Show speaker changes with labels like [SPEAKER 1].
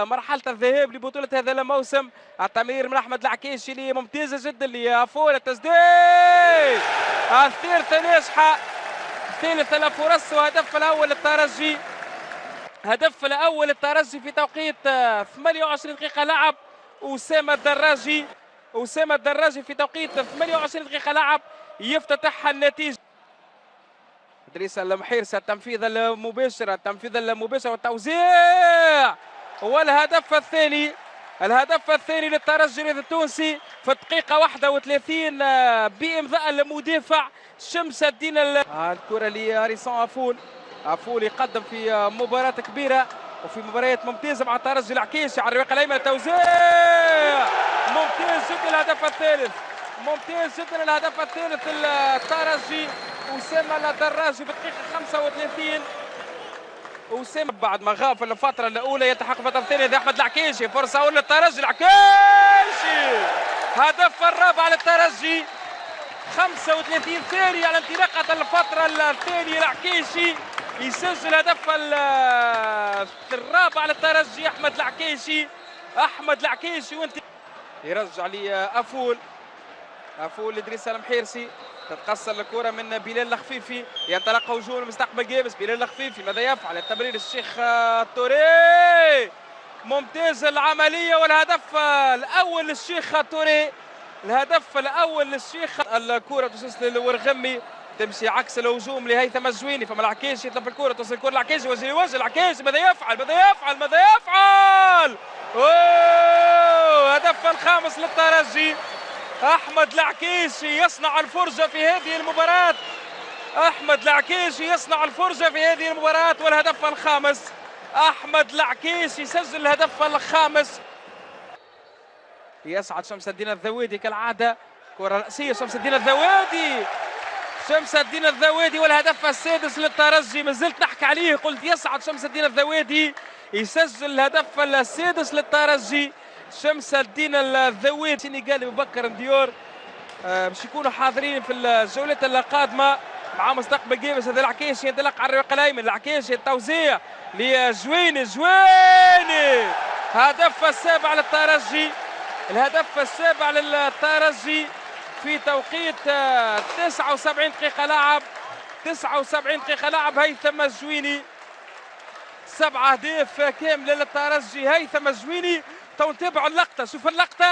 [SPEAKER 1] مرحله الذهاب لبطوله هذا الموسم. التمرير من احمد العكيشي اللي ممتازه جدا لعفول التسديد الثالثه ناجحه، ثالث الفرص وهدف الاول للترجي. هدف الاول للترجي في توقيت 28 دقيقه لعب. اسامه الدراجي في توقيت 28 دقيقه لعب يفتتح النتيجه. ادريس المحيرسي التنفيذ المباشر والتوزيع والهدف الثاني. الهدف الثاني للترجي التونسي في الدقيقة 31 بإمضاء المدافع شمس الدين. الكرة لهاريسون عفول يقدم في مباراة كبيرة وفي مباريات ممتازة مع الترجي. العكيشي على الرواق الأيمن التوزيع ممتاز جدا. الهدف الثالث للترجي. أسامة الدراجي في الدقيقة 35. أسامة بعد ما غاب في الفترة الأولى يلتحق الفترة الثانية أحمد العكيشي. فرصة أولى للترجي. العكيشي هدف الرابع للترجي. 35 ثانية على انطلاقة الفترة الثانية. العكيشي يسجل هدف الرابع للترجي. أحمد العكيشي وانت يرجع لي أفول لإدريس المحيرسي. تتقصر الكرة من بلال الخفيفي. ينطلق هجوم مستقبل جيبس. بلال الخفيفي ماذا يفعل؟ التمرير الشيخ توري. ممتاز العملية والهدف الأول للشيخ توري. الكرة تسلسل للورغمي تمشي عكس الهجوم لهيثم الجويني. فما العكيشي يطلب الكرة توصل الكرة العكيشي وجه العكيشي ماذا يفعل؟ أوه هدف الخامس للترجي. أحمد العكيشي يصنع الفرجة في هذه المباراة. والهدف الخامس. أحمد العكيشي يسجل الهدف الخامس. يسعد شمس الدين الذويدي كالعادة. كرة رأسية شمس الدين الذويدي والهدف السادس للترجي. ما زلت نحكي عليه، قلت يسعد شمس الدين الذويدي يسجل الهدف السادس للترجي. شمس الدين الذويدي السنغالي بكر نديور باش يكونوا حاضرين في الجولات القادمه مع مستقبل جيبس. هذا العكيشي ينطلق على الرواق الايمن. العكيشي التوزيع لجويني. الهدف السابع للترجي في توقيت 79 دقيقة لعب. هيثم الجويني 7 أهداف كاملة للترجي. هيثم الجويني. تو نتابعوا اللقطة. شوف اللقطة.